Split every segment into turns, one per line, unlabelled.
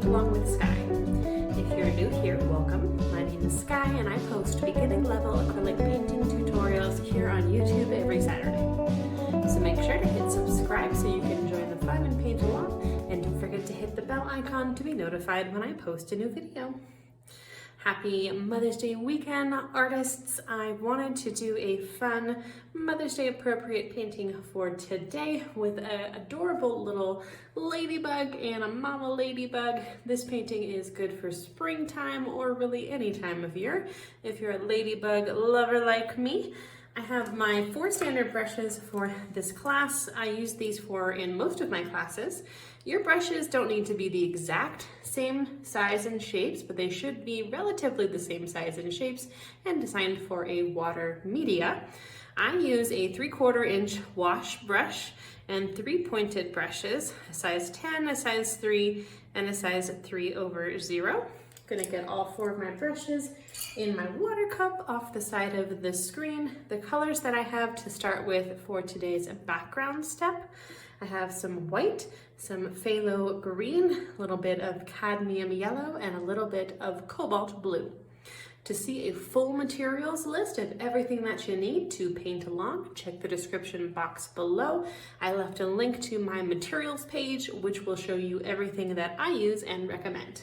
Paint Along with Skye. If you're new here, welcome. My name is Skye and I post beginning level acrylic painting tutorials here on YouTube every Saturday. So make sure to hit subscribe so you can join the fun and paint along, and don't forget to hit the bell icon to be notified when I post a new video. Happy Mother's Day weekend, artists. I wanted to do a fun Mother's Day appropriate painting for today with an adorable little ladybug and a mama ladybug. This painting is good for springtime or really any time of year if you're a ladybug lover like me. I have my 4 standard brushes for this class. I use these for in most of my classes. Your brushes don't need to be the exact same size and shapes, but they should be relatively the same size and shapes and designed for a water media. I use a 3/4 inch wash brush and 3 pointed brushes, a size 10, a size 3, and a size 3/0. I'm gonna get all 4 of my brushes in my water cup off the side of the screen. The colors that I have to start with for today's background step, I have some white, some phthalo green, a little bit of cadmium yellow, and a little bit of cobalt blue. To see a full materials list of everything that you need to paint along, check the description box below. I left a link to my materials page, which will show you everything that I use and recommend.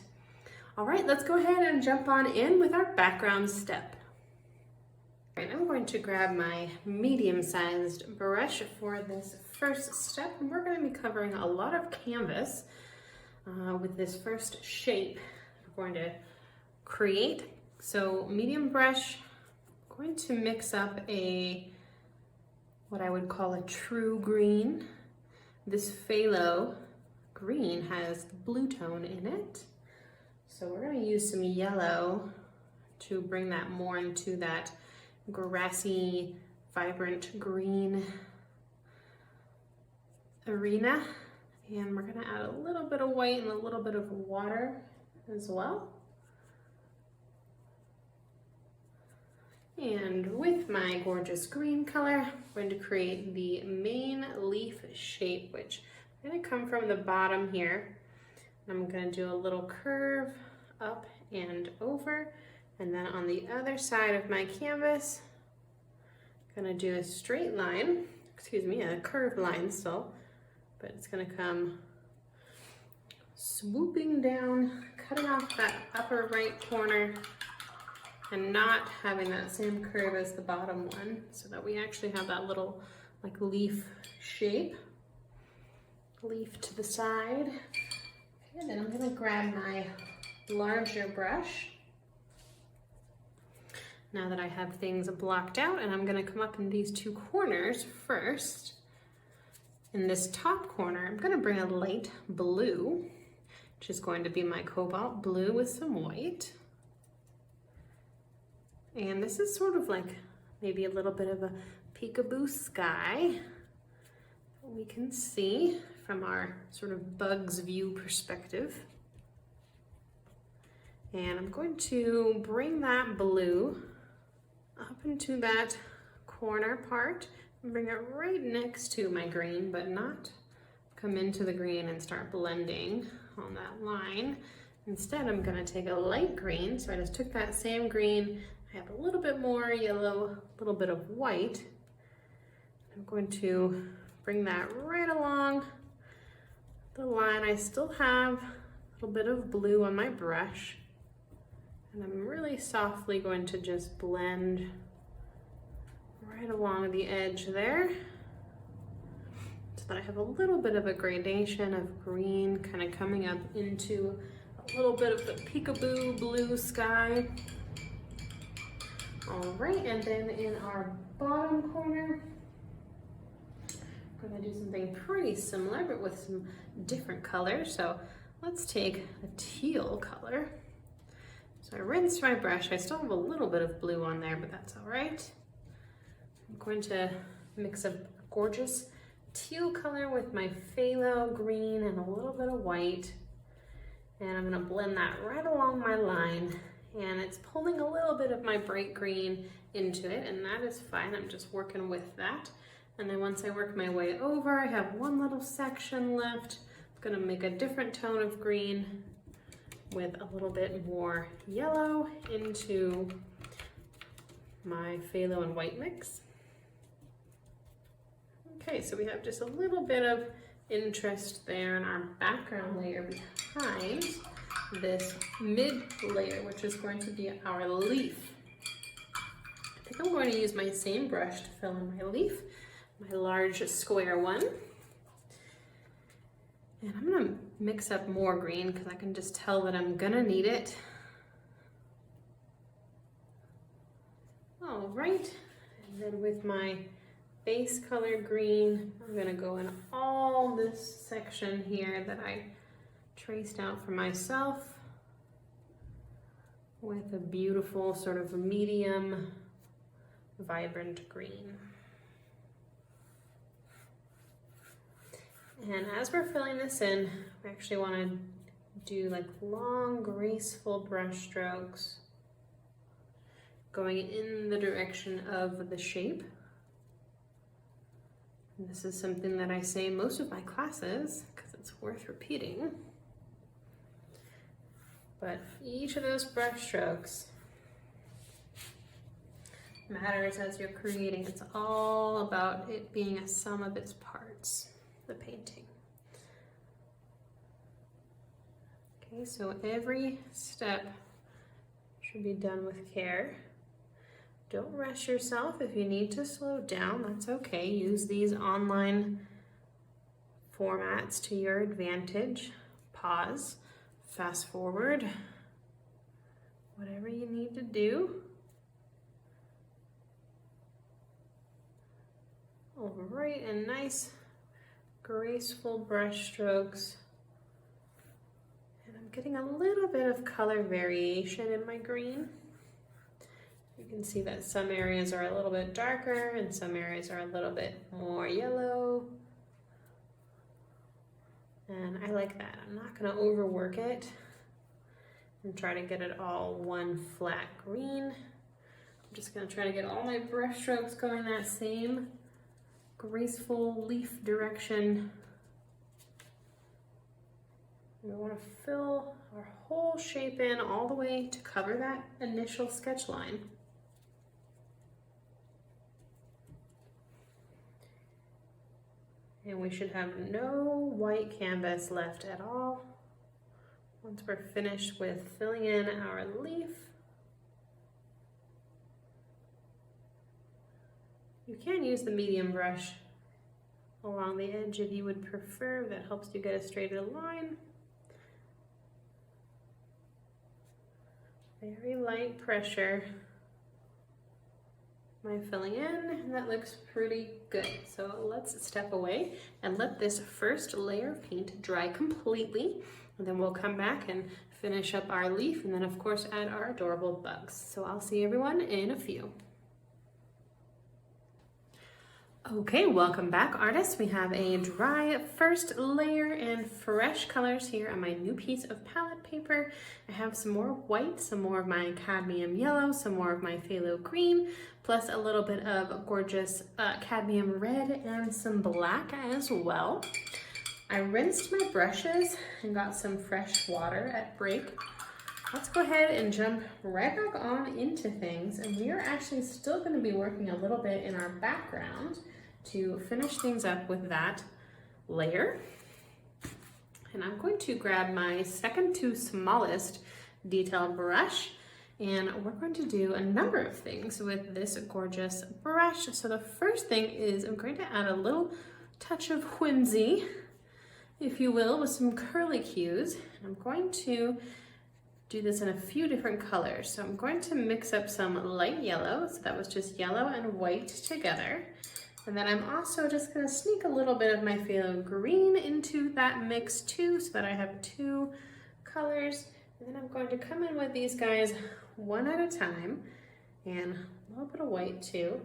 All right, let's go ahead and jump on in with our background step. All right, I'm going to grab my medium-sized brush for this first step, and we're going to be covering a lot of canvas with this first shape we're going to create. So medium brush, I'm going to mix up what I would call a true green. This phthalo green has blue tone in it. So we're going to use some yellow to bring that more into that grassy, vibrant green arena. And we're going to add a little bit of white and a little bit of water as well. And with my gorgeous green color, I'm going to create the main leaf shape, which I'm going to come from the bottom here. I'm going to do a little curve up and over, and then on the other side of my canvas, I'm going to do a straight line, a curved line still, but it's going to come swooping down, cutting off that upper right corner and not having that same curve as the bottom one, so that we actually have that little like leaf shape, leaf to the side. And then I'm going to grab my larger brush now that I have things blocked out, and I'm going to come up in these 2 corners first. In this top corner, I'm going to bring a light blue, which is going to be my cobalt blue with some white. And this is sort of like maybe a little bit of a peekaboo sky that we can see from our sort of bug's view perspective. And I'm going to bring that blue up into that corner part and bring it right next to my green, but not come into the green and start blending on that line. Instead, I'm going to take a light green. So I just took that same green, I have a little bit more yellow, a little bit of white. I'm going to bring that right along the line. I still have a little bit of blue on my brush, and I'm really softly going to just blend right along the edge there so that I have a little bit of a gradation of green kind of coming up into a little bit of the peekaboo blue sky. All right, and then in our bottom corner, I'm going to do something pretty similar, but with some different colors. So let's take a teal color. So I rinsed my brush. I still have a little bit of blue on there, but that's all right. I'm going to mix a gorgeous teal color with my phthalo green and a little bit of white. And I'm going to blend that right along my line. And it's pulling a little bit of my bright green into it, and that is fine. I'm just working with that. And then once I work my way over, I have one little section left. I'm gonna make a different tone of green with a little bit more yellow into my phthalo and white mix. Okay, so we have just a little bit of interest there in our background layer behind this mid layer, which is going to be our leaf. I think I'm going to use my same brush to fill in my leaf, my large square one. And I'm gonna mix up more green because I can just tell that I'm gonna need it. All right, and then with my base color green, I'm gonna go in all this section here that I traced out for myself with a beautiful sort of medium, vibrant green. And as we're filling this in, we actually want to do like long, graceful brush strokes going in the direction of the shape. And this is something that I say most of my classes because it's worth repeating. But each of those brush strokes matters as you're creating. It's all about it being a sum of its parts, the painting. Okay, so every step should be done with care. Don't rush yourself. If you need to slow down, that's okay. Use these online formats to your advantage. Pause, fast forward, whatever you need to do. All right, and nice, graceful brush strokes. And I'm getting a little bit of color variation in my green. You can see that some areas are a little bit darker and some areas are a little bit more yellow. And I like that. I'm not gonna overwork it and try to get it all one flat green. I'm just gonna try to get all my brush strokes going that same graceful leaf direction. We want to fill our whole shape in all the way to cover that initial sketch line. And we should have no white canvas left at all once we're finished with filling in our leaf. You can use the medium brush along the edge if you would prefer. That helps you get a straighter line. Very light pressure. Am I filling in? And that looks pretty good. So let's step away and let this first layer of paint dry completely. And then we'll come back and finish up our leaf and then of course add our adorable bugs. So I'll see everyone in a few. Okay, welcome back artists. We have a dry first layer and fresh colors here on my new piece of palette paper. I have some more white, some more of my cadmium yellow, some more of my phthalo green, plus a little bit of gorgeous cadmium red and some black as well. I rinsed my brushes and got some fresh water at break. Let's go ahead and jump right back on into things, and we are actually still going to be working a little bit in our background to finish things up with that layer. And I'm going to grab my second to smallest detail brush, and we're going to do a number of things with this gorgeous brush. So the first thing is I'm going to add a little touch of whimsy, if you will, with some curly hues. And I'm going to do this in a few different colors. So I'm going to mix up some light yellow. So that was just yellow and white together. And then I'm also just gonna sneak a little bit of my phthalo green into that mix too, so that I have two colors. And then I'm going to come in with these guys one at a time, and a little bit of white too.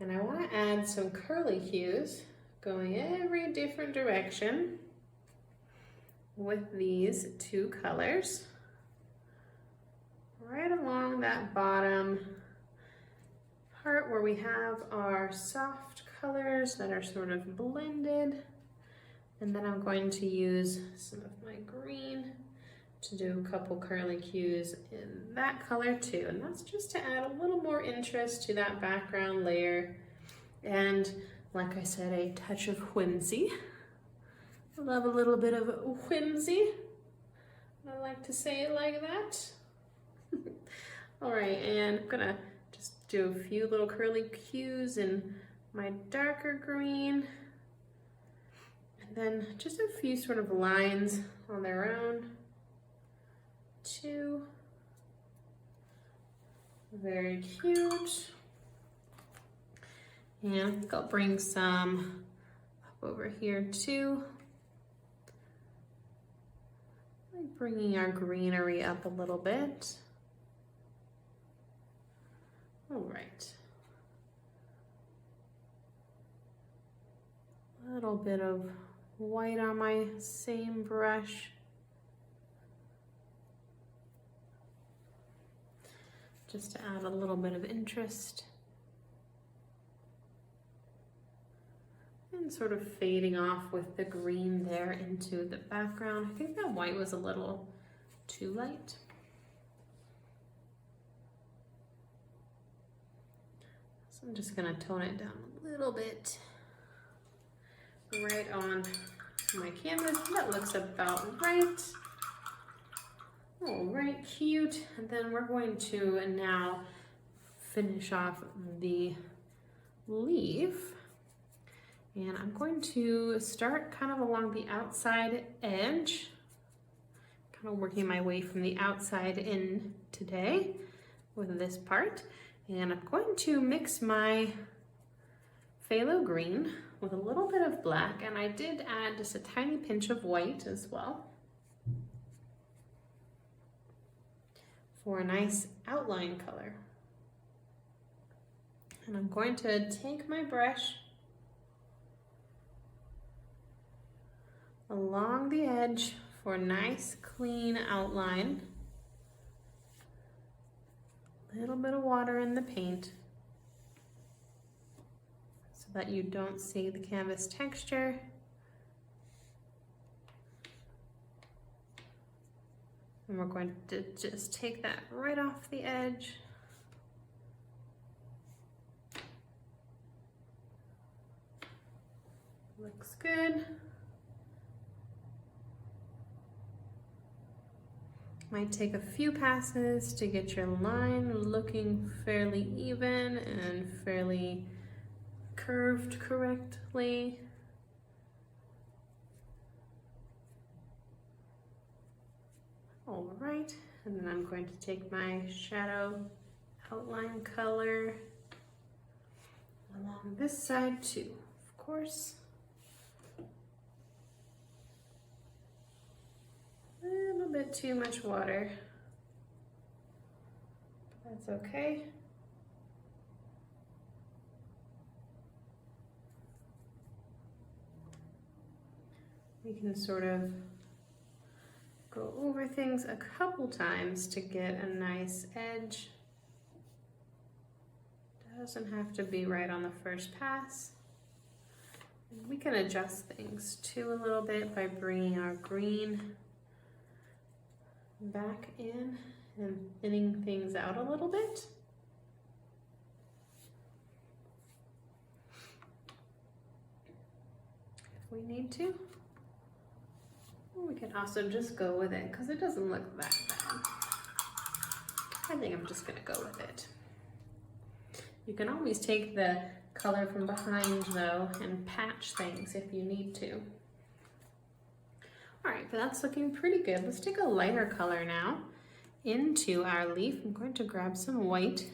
And I wanna add some curly hues going every different direction with these two colors. Right along that bottom part where we have our soft colors that are sort of blended. And then I'm going to use some of my green to do a couple curly cues in that color too, and that's just to add a little more interest to that background layer, and like I said, a touch of whimsy. I love a little bit of whimsy. I like to say it like that. All right, and I'm gonna just do a few little curly cues in my darker green, and then just a few sort of lines on their own. Two. Very cute. And I think I'll bring some up over here too. Like bringing our greenery up a little bit. All right. A little bit of white on my same brush. Just to add a little bit of interest. And sort of fading off with the green there into the background. I think that white was a little too light. So I'm just gonna tone it down a little bit right on my canvas. That looks about right. All right, cute. And then we're going to now finish off the leaf. And I'm going to start kind of along the outside edge, kind of working my way from the outside in today with this part. And I'm going to mix my phthalo green with a little bit of black, and I did add just a tiny pinch of white as well, for a nice outline color. And I'm going to take my brush along the edge for a nice clean outline. A little bit of water in the paint so that you don't see the canvas texture. And we're going to just take that right off the edge. Looks good. Might take a few passes to get your line looking fairly even and fairly curved correctly. All right, and then I'm going to take my shadow outline color along this side too, of course. A little bit too much water. That's okay. We can sort of go over things a couple times to get a nice edge. Doesn't have to be right on the first pass. We can adjust things too a little bit by bringing our green back in and thinning things out a little bit. If we need to. We can also just go with it because it doesn't look that bad. I think I'm just gonna go with it. You can always take the color from behind though and patch things if you need to. All right, but that's looking pretty good. Let's take a lighter color now into our leaf. I'm going to grab some white,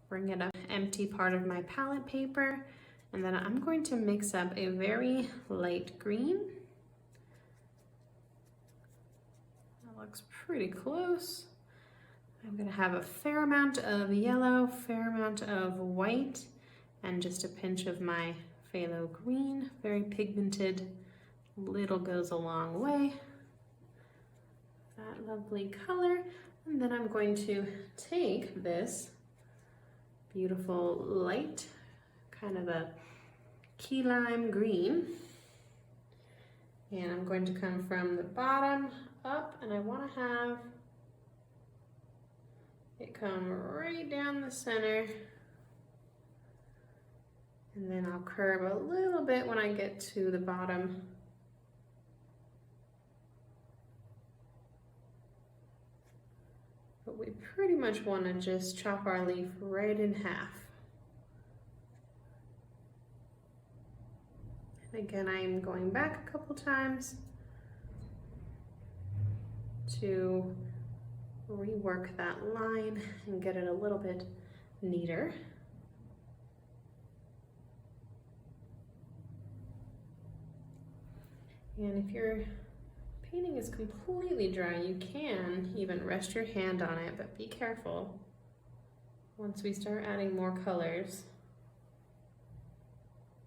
bring it up, empty part of my palette paper, and then I'm going to mix up a very light green. That looks pretty close. I'm gonna have a fair amount of yellow, fair amount of white, and just a pinch of my phthalo green, very pigmented. Little goes a long way. That lovely color. And then I'm going to take this beautiful light, kind of a key lime green, and I'm going to come from the bottom up, and I want to have it come right down the center. And then I'll curve a little bit when I get to the bottom. But we pretty much want to just chop our leaf right in half. And again, I'm going back a couple times to rework that line and get it a little bit neater. And if your painting is completely dry, you can even rest your hand on it, but be careful. Once we start adding more colors,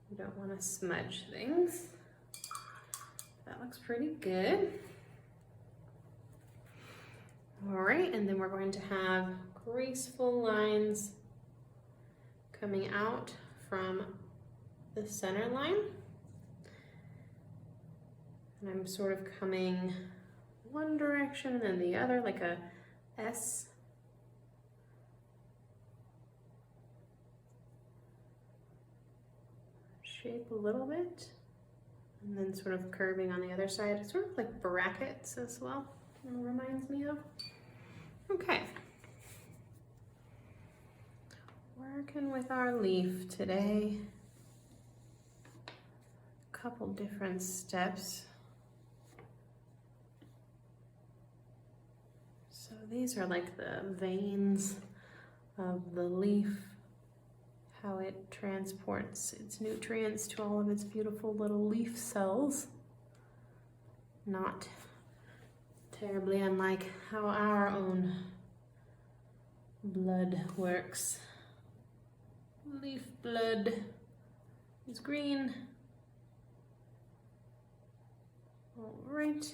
you don't want to smudge things. That looks pretty good. All right, and then we're going to have graceful lines coming out from the center line. And I'm sort of coming one direction and then the other, like a S. Shape a little bit, and then sort of curving on the other side, sort of like brackets as well, it reminds me of. Okay. Working with our leaf today. A couple different steps. So these are like the veins of the leaf, how it transports its nutrients to all of its beautiful little leaf cells. Not terribly unlike how our own blood works. Leaf blood is green. All right.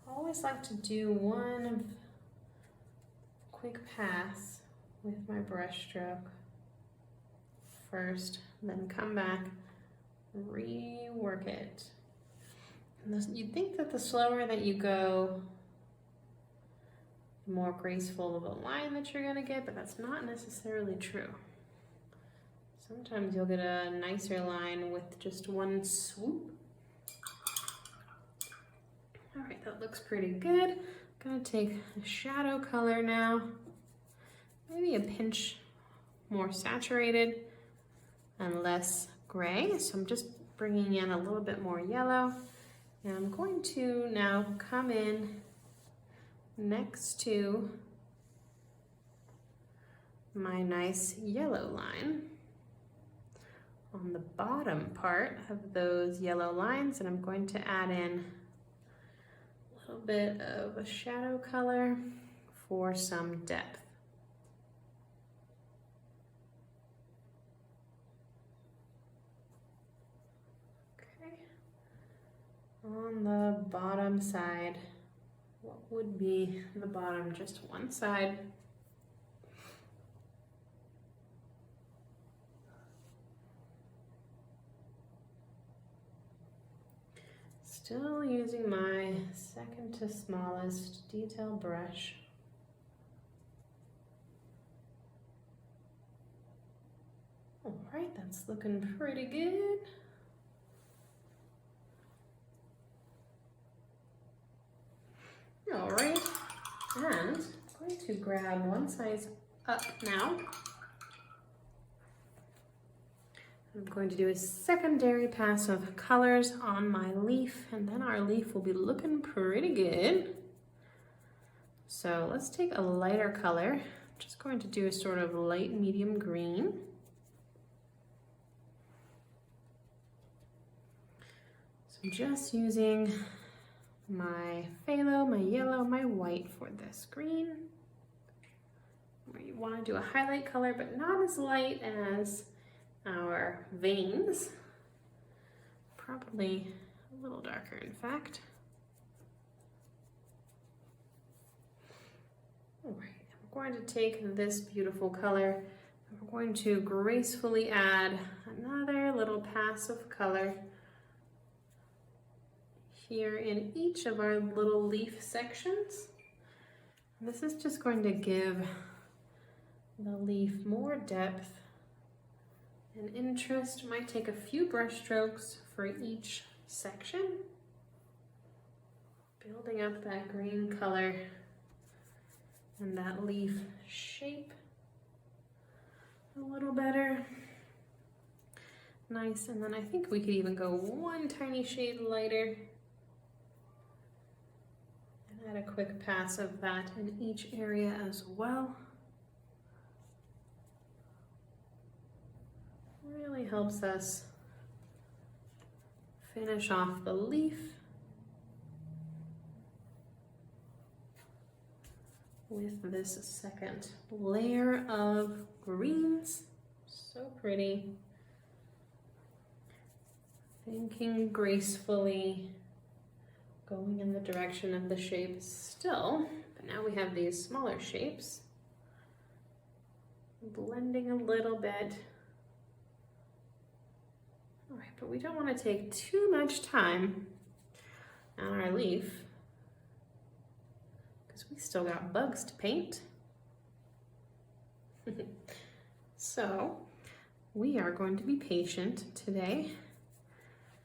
I always like to do one quick pass with my brush stroke first, then come back, rework it. And you'd think that the slower that you go, the more graceful of a line that you're gonna get, but that's not necessarily true. Sometimes you'll get a nicer line with just one swoop. All right, that looks pretty good. I'm gonna take a shadow color now, maybe a pinch more saturated and less gray. So I'm just bringing in a little bit more yellow. And I'm going to now come in next to my nice yellow line on the bottom part of those yellow lines, and I'm going to add in a little bit of a shadow color for some depth. Okay. On the bottom side, what would be the bottom, just one side. Still using my second to smallest detail brush. All right, that's looking pretty good. All right, and I'm going to grab one size up now. I'm going to do a secondary pass of colors on my leaf, and then our leaf will be looking pretty good. So let's take a lighter color. I'm just going to do a sort of light medium green. So I'm just using my phthalo, my yellow, my white for this green. You want to do a highlight color, but not as light as our veins. Probably a little darker, in fact. All right, I'm going to take this beautiful color and we're going to gracefully add another little pass of color here in each of our little leaf sections. This is just going to give the leaf more depth and interest. Might take a few brush strokes for each section, building up that green color and that leaf shape a little better. Nice, and then I think we could even go one tiny shade lighter and add a quick pass of that in each area as well. Really helps us finish off the leaf with this second layer of greens. So pretty. Thinking gracefully, going in the direction of the shape still, but now we have these smaller shapes. Blending a little bit. All right, but we don't want to take too much time on our leaf because we still got bugs to paint. So we are going to be patient today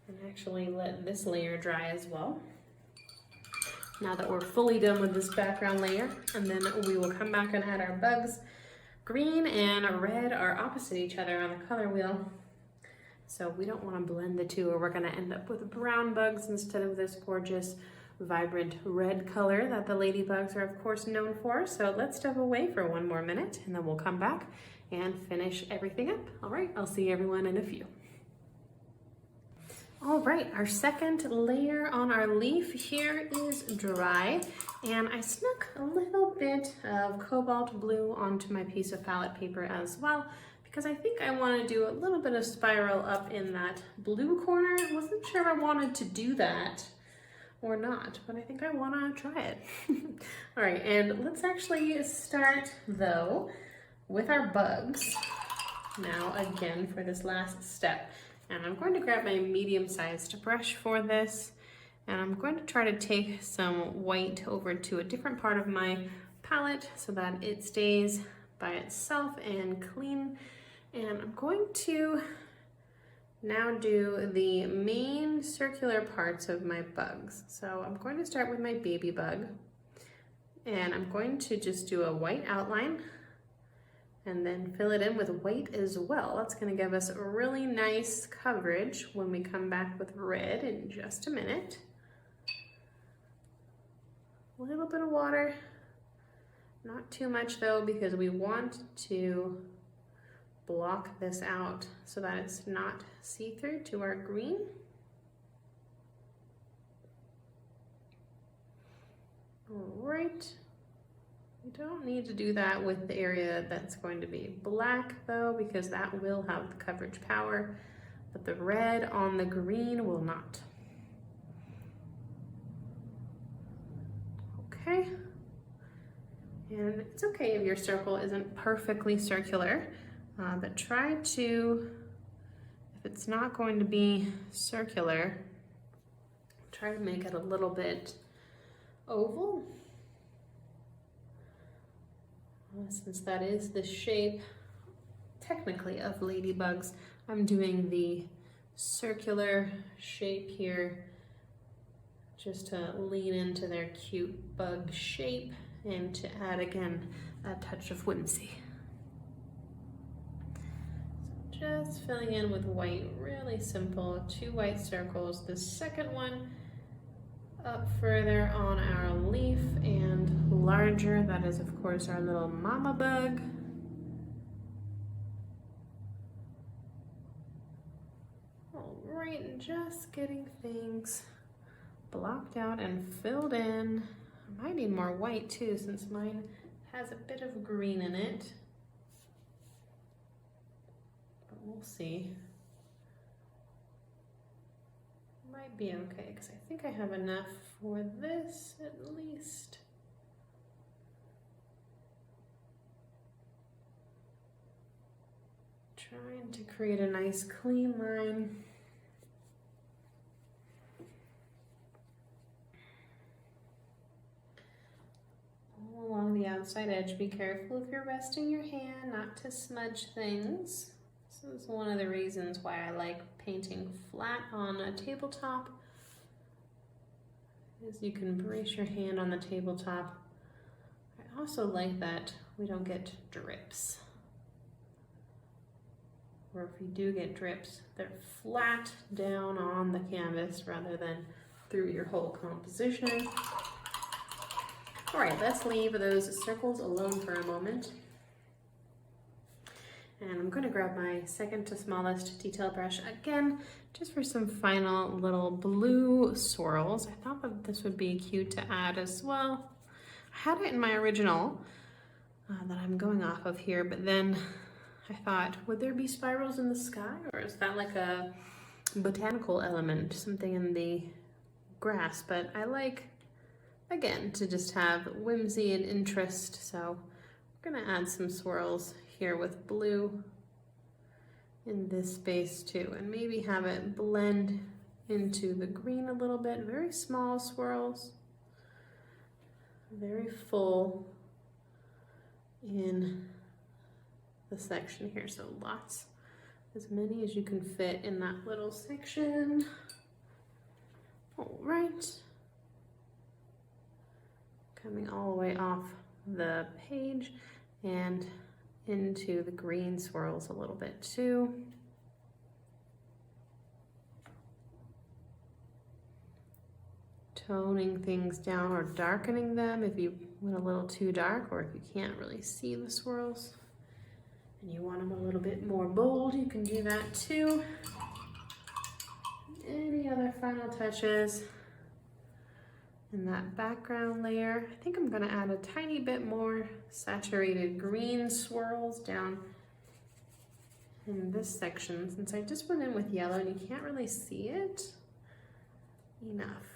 and actually let this layer dry as well. Now that we're fully done with this background layer, and then we will come back and add our bugs. Green and red are opposite each other on the color wheel. So we don't want to blend the two or we're going to end up with brown bugs instead of this gorgeous, vibrant red color that the ladybugs are of course known for. So let's step away for one more minute and then we'll come back and finish everything up. All right, I'll see everyone in a few. All right, our second layer on our leaf here is dry, and I snuck a little bit of cobalt blue onto my piece of palette paper as well, because I think I want to do a little bit of spiral up in that blue corner. I wasn't sure if I wanted to do that or not, but I think I want to try it. All right, and let's actually start though with our bugs now again for this last step. And I'm going to grab my medium-sized brush for this, and I'm going to try to take some white over to a different part of my palette so that it stays by itself and clean. And I'm going to now do the main circular parts of my bugs. So I'm going to start with my baby bug, and I'm going to just do a white outline and then fill it in with white as well. That's going to give us a really nice coverage when we come back with red in just a minute. A little bit of water, not too much though, because we want to block this out so that it's not see-through to our green. All right. We don't need to do that with the area that's going to be black though, because that will have the coverage power, but the red on the green will not. Okay. And it's okay if your circle isn't perfectly circular, but try to, if it's not going to be circular, try to make it a little bit oval. Since that is the shape, technically, of ladybugs, I'm doing the circular shape here just to lean into their cute bug shape and to add, again, a touch of whimsy. So just filling in with white, really simple, 2 white circles. The second one up further on our leaf and larger, that is of course our little mama bug. All right, and just getting things blocked out and filled in. I might need more white too, since mine has a bit of green in it, but we'll see. Might be okay, because I think I have enough for this at least. Trying to create a nice clean line. outside edge. Be careful if you're resting your hand not to smudge things. This is one of the reasons why I like painting flat on a tabletop, is you can brace your hand on the tabletop. I also like that we don't get drips. Or if you do get drips, they're flat down on the canvas rather than through your whole composition. All right, let's leave those circles alone for a moment. And I'm going to grab my second to smallest detail brush again, just for some final little blue swirls. I thought that this would be cute to add as well. I had it in my original that I'm going off of here, but then I thought, would there be spirals in the sky, or is that like a botanical element, something in the grass? But I like, again, to just have whimsy and interest, so we're gonna add some swirls here with blue in this space too, and maybe have it blend into the green a little bit. Very small swirls, very full in the section here, so lots, as many as you can fit in that little section. All right, coming all the way off the page and into the green swirls a little bit too. Toning things down or darkening them if you went a little too dark, or if you can't really see the swirls and you want them a little bit more bold, you can do that too. Any other final touches in that background layer? I think I'm going to add a tiny bit more saturated green swirls down in this section, since I just went in with yellow and you can't really see it enough.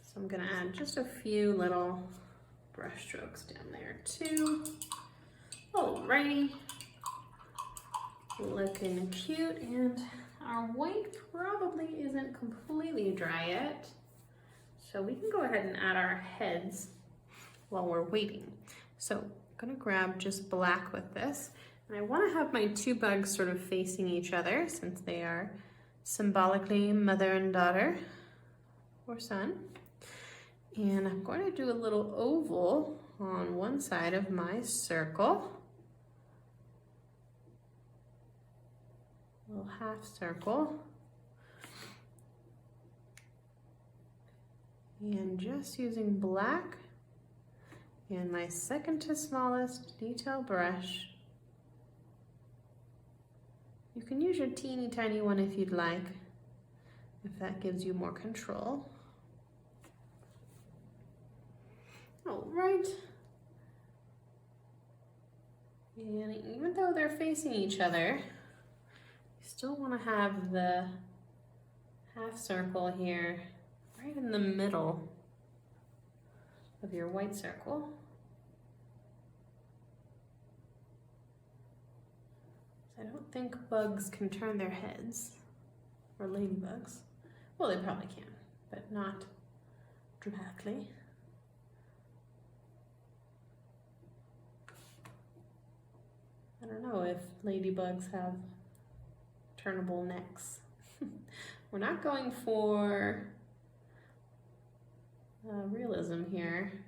So I'm going to add just a few little brush strokes down there too. Alrighty, looking cute, and our white probably isn't completely dry yet, so we can go ahead and add our heads while we're waiting. So I'm gonna grab just black with this, and I wanna have my two bugs sort of facing each other, since they are symbolically mother and daughter, or son. And I'm going to do a little oval on one side of my circle. Little half circle. And just using black and my second to smallest detail brush. You can use your teeny tiny one if you'd like, if that gives you more control. All right. And even though they're facing each other, you still want to have the half circle here right in the middle of your white circle. I don't think bugs can turn their heads, or ladybugs. Well, they probably can, but not dramatically. I don't know if ladybugs have turnable necks. We're not going for realism here.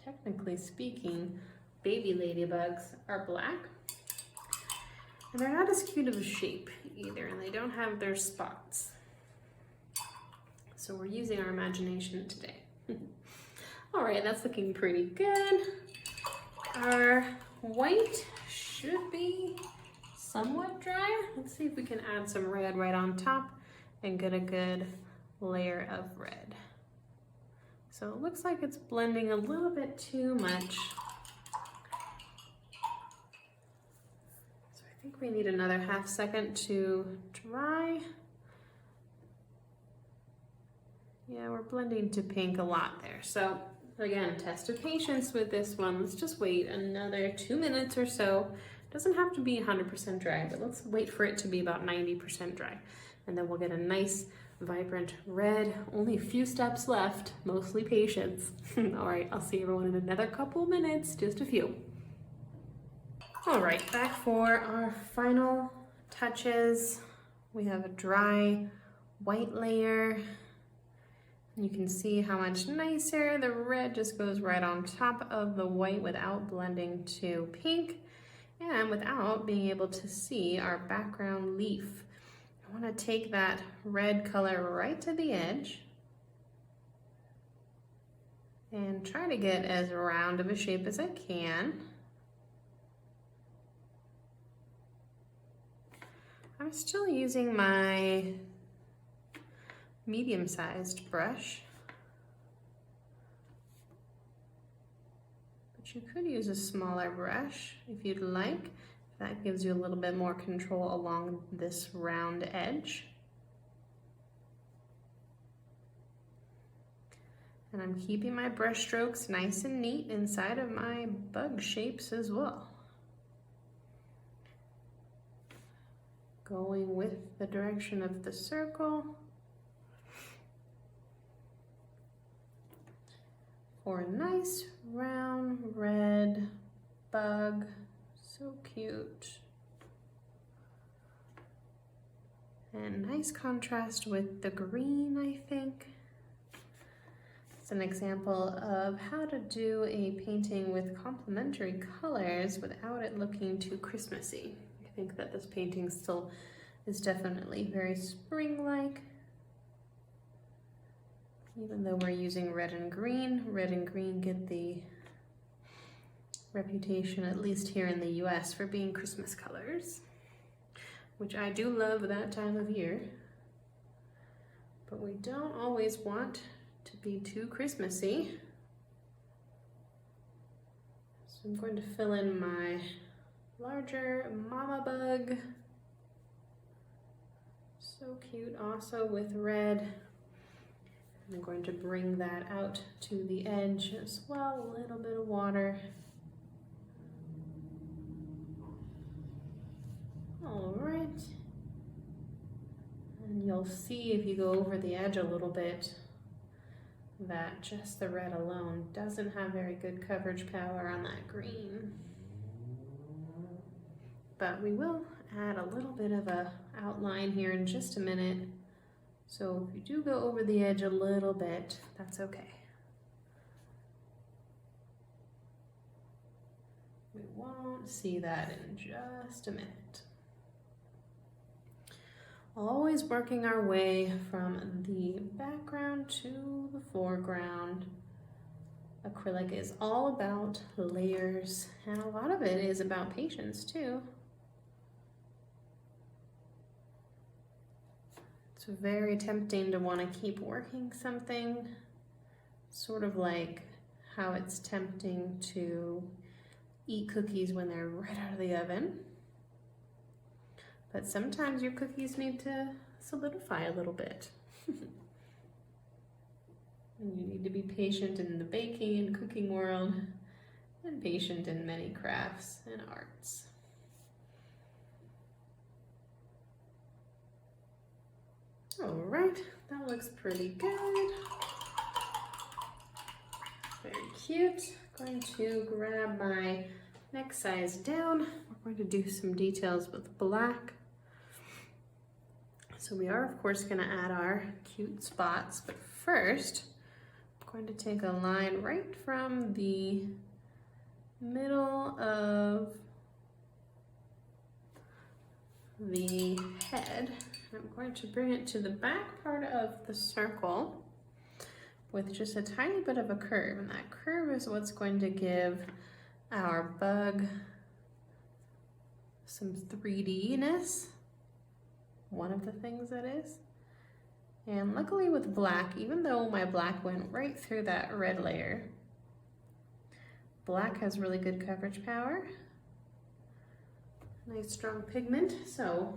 Technically speaking, baby ladybugs are black, and they're not as cute of a shape either, and they don't have their spots. So we're using our imagination today. All right, that's looking pretty good. Our white should be somewhat dry. Let's see if we can add some red right on top and get a good layer of red. So it looks like it's blending a little bit too much. So I think we need another half second to dry. Yeah, we're blending to pink a lot there. So again, test of patience with this one. Let's just wait another 2 minutes or so. It doesn't have to be 100% dry, but let's wait for it to be about 90% dry. And then we'll get a nice vibrant red. Only a few steps left, mostly patience. All right, I'll see everyone in another couple minutes, just a few. All right, back for our final touches. We have a dry white layer. You can see how much nicer the red just goes right on top of the white without blending to pink and without being able to see our background leaf. I want to take that red color right to the edge and try to get as round of a shape as I can. I'm still using my medium-sized brush, but you could use a smaller brush if you'd like. That gives you a little bit more control along this round edge. And I'm keeping my brush strokes nice and neat inside of my bug shapes as well. Going with the direction of the circle for a nice round red bug. So cute. And nice contrast with the green, I think. It's an example of how to do a painting with complementary colors without it looking too Christmassy. I think that this painting still is definitely very spring-like. Even though we're using red and green get the reputation, at least here in the US, for being Christmas colors, which I do love that time of year. But we don't always want to be too Christmassy. So I'm going to fill in my larger mama bug. So cute, also with red. I'm going to bring that out to the edge as well, a little bit of water. All right. And you'll see if you go over the edge a little bit that just the red alone doesn't have very good coverage power on that green. But we will add a little bit of a outline here in just a minute. So if you do go over the edge a little bit, that's okay. We won't see that in just a minute. Always working our way from the background to the foreground. Acrylic is all about layers, and a lot of it is about patience too. It's very tempting to want to keep working something, sort of like how it's tempting to eat cookies when they're right out of the oven. But sometimes your cookies need to solidify a little bit. And you need to be patient in the baking and cooking world, and patient in many crafts and arts. All right, that looks pretty good. Very cute. Going to grab my next size down. We're going to do some details with black. So we are, of course, going to add our cute spots, but first, I'm going to take a line right from the middle of the head. I'm going to bring it to the back part of the circle with just a tiny bit of a curve, and that curve is what's going to give our bug some 3D-ness. One of the things that is. And luckily with black, even though my black went right through that red layer, black has really good coverage power. Nice strong pigment, so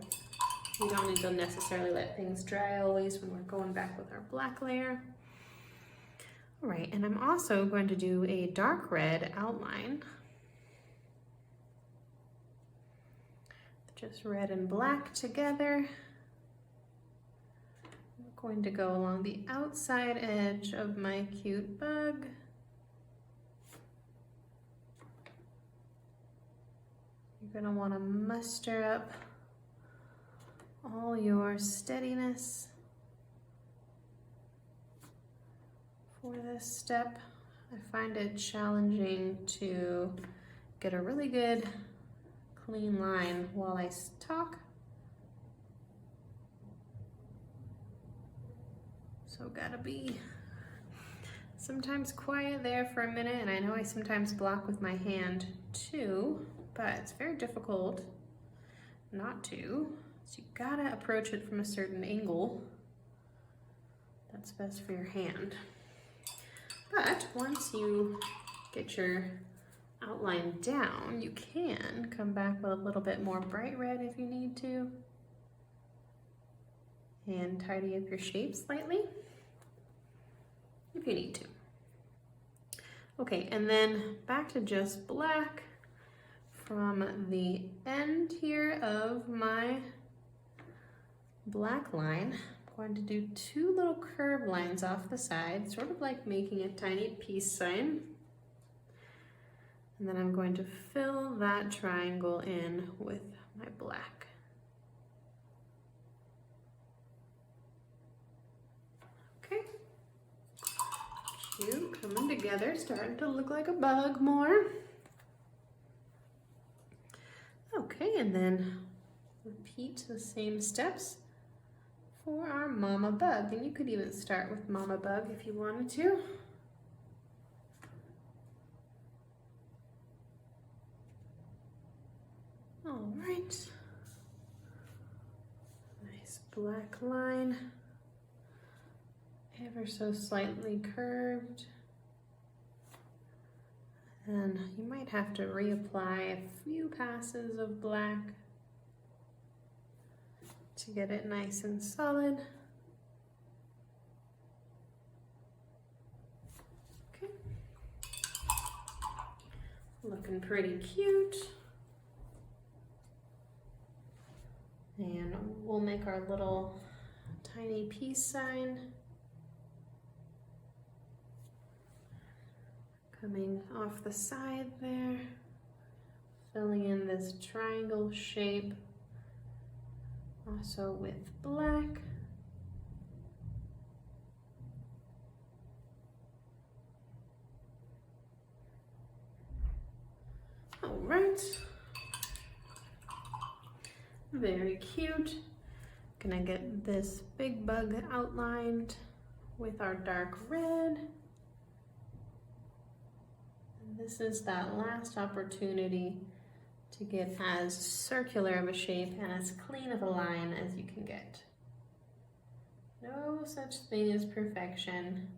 we don't need to necessarily let things dry always when we're going back with our black layer. All right, and I'm also going to do a dark red outline. Just red and black together. I'm Going to go along the outside edge of my cute bug. You're going to want to muster up all your steadiness for this step. I find it challenging to get a really good clean line while I talk. So gotta be sometimes quiet there for a minute, and I know I sometimes block with my hand too, but it's very difficult not to. So you gotta approach it from a certain angle that's best for your hand. But once you get your outline down, you can come back with a little bit more bright red if you need to, and tidy up your shape slightly if you need to. Okay, and then back to just black from the end here of my black line. I'm going to do two little curved lines off the side, sort of like making a tiny peace sign. And then I'm going to fill that triangle in with my black. Okay. Cute, coming together, starting to look like a bug more. Okay, and then repeat the same steps for our mama bug. And you could even start with mama bug if you wanted to. All right. Nice black line. Ever so slightly curved. And you might have to reapply a few passes of black to get it nice and solid. Okay. Looking pretty cute. And we'll make our little tiny peace sign. Coming off the side there, filling in this triangle shape, also with black. All right, very cute. Gonna get this big bug outlined with our dark red. This is that last opportunity to get as circular of a shape and as clean of a line as you can get. No such thing as perfection.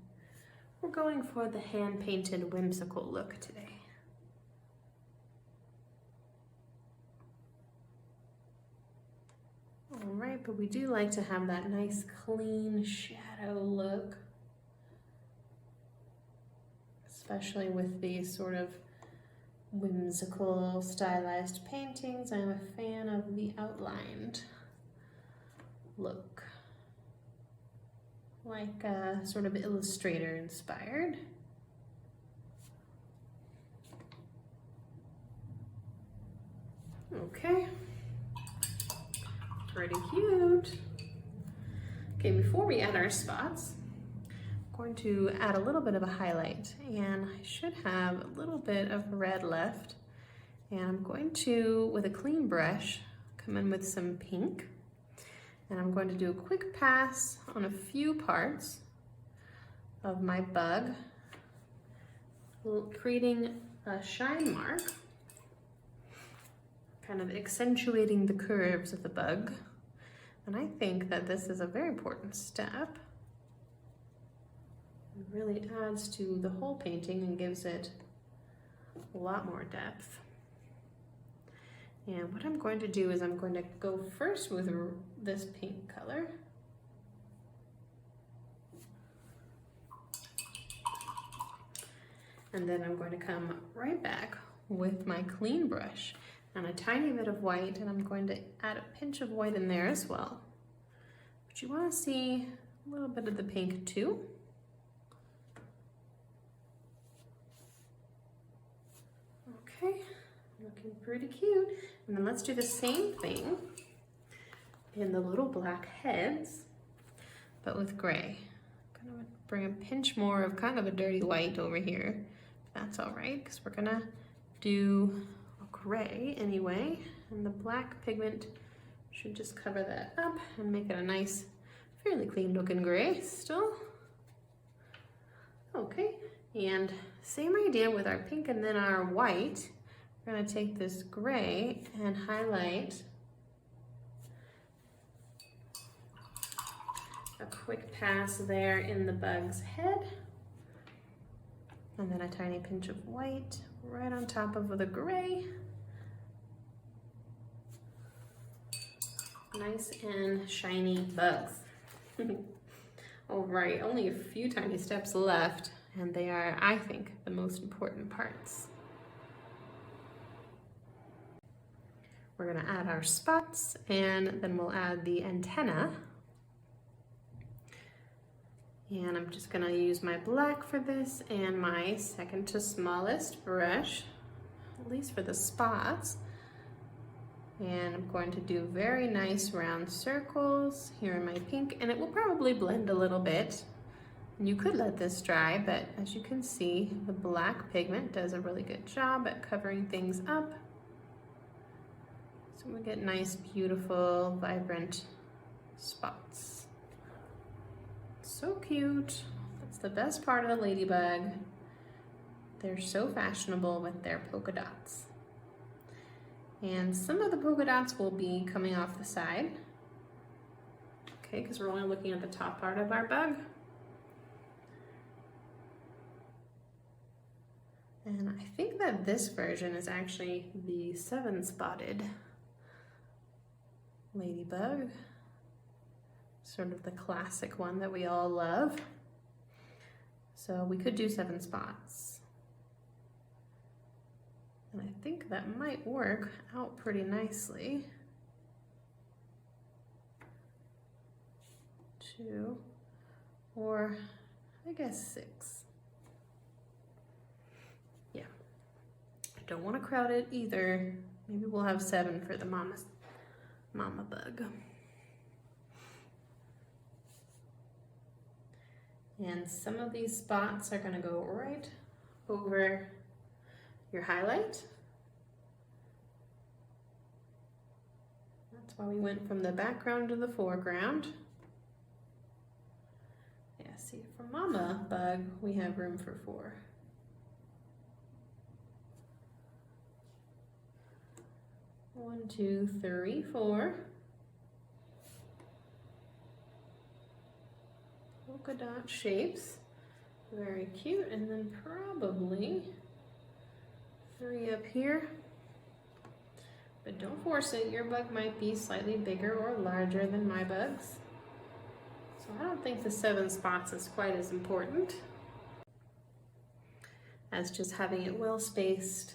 We're going for the hand-painted whimsical look today. All right, but we do like to have that nice clean shadow look. Especially with these sort of whimsical, stylized paintings, I'm a fan of the outlined look. Like sort of illustrator inspired. Okay, pretty cute. Okay, before we add our spots, going to add a little bit of a highlight, and I should have a little bit of red left, and I'm going to, with a clean brush, come in with some pink, and I'm going to do a quick pass on a few parts of my bug, creating a shine mark, kind of accentuating the curves of the bug. And I think that this is a very important step. It really adds to the whole painting and gives it a lot more depth. And what I'm going to do is I'm going to go first with this pink color. And then I'm going to come right back with my clean brush and a tiny bit of white, and I'm going to add a pinch of white in there as well. But you want to see A little bit of the pink too. Okay, looking pretty cute. And then let's do the same thing in the little black heads, but with gray. I'm gonna bring a pinch more of kind of a dirty white over here. That's all right, because we're gonna do a gray anyway, and the black pigment should just cover that up and make it a nice, fairly clean looking gray still. Okay, and same idea with our pink and then our white. We're gonna take this gray and highlight a quick pass there in the bug's head. And then a tiny pinch of white right on top of the gray. Nice and shiny bugs. All right, only a few tiny steps left, and they are, I think, the most important parts. We're gonna add our spots, and then we'll add the antenna. And I'm just gonna use my black for this and my second to smallest brush, at least for the spots. And I'm going to do very nice round circles here in my pink, and it will probably blend a little bit. And you could let this dry, but as you can see, the black pigment does a really good job at covering things up. So we get nice, beautiful, vibrant spots. So cute. That's the best part of the ladybug. They're so fashionable with their polka dots. And some of the polka dots will be coming off the side. Okay, because we're only looking at the top part of our bug. And I think that this version is actually the 7-spotted ladybug. Sort of the classic one that we all love. So we could do 7 spots. And I think that might work out pretty nicely. 2, or I guess 6. Yeah, I don't want to crowd it either. Maybe we'll have 7 for the mama bug. And some of these spots are going to go right over your highlight. That's why we went from the background to the foreground. Yeah, see, for mama bug, we have room for 4. One, 2, 3, 4. Polka dot shapes, very cute, and then probably 3 up here. But don't force it, your bug might be slightly bigger or larger than my bugs. So I don't think the 7 spots is quite as important as just having it well spaced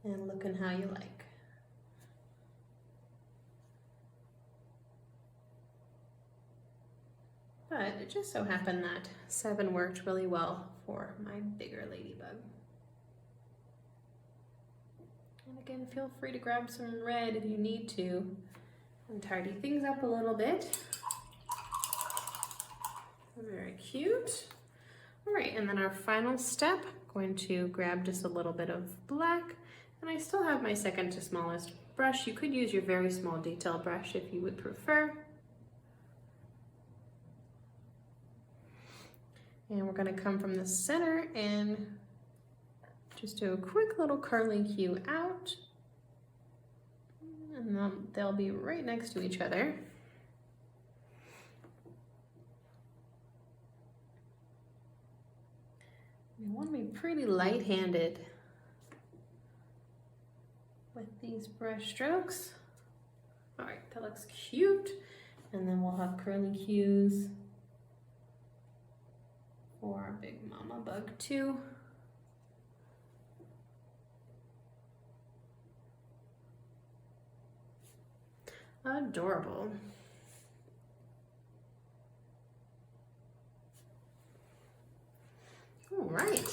and looking how you like. But it just so happened that 7 worked really well for my bigger ladybug. And again, feel free to grab some red if you need to and tidy things up a little bit. Very cute. All right, and then our final step, I'm going to grab just a little bit of black, and I still have my second to smallest brush. You could use your very small detail brush if you would prefer. And we're going to come from the center and just do a quick little curling cue out. And then they'll be right next to each other. You want to be pretty light-handed with these brush strokes. All right, that looks cute. And then we'll have curly cues for our big mama bug too. Adorable. right.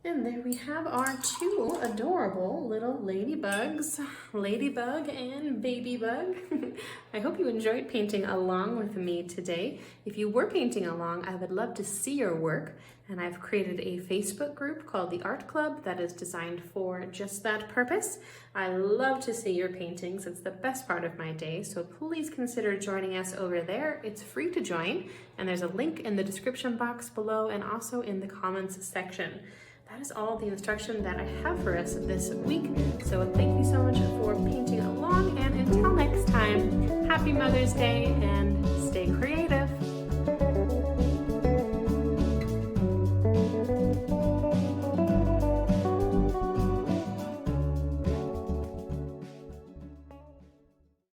And there we have our two adorable little ladybugs, Ladybug and Babybug. I hope you enjoyed painting along with me today. If you were painting along, I would love to see your work. And I've created a Facebook group called the Art Club that is designed for just that purpose. I love to see your paintings. It's the best part of my day, so please consider joining us over there. It's free to join, and there's a link in the description box below and also in the comments section. That is all the instruction that I have for us this week. So thank you so much for painting along, and until next time, happy Mother's Day and stay creative.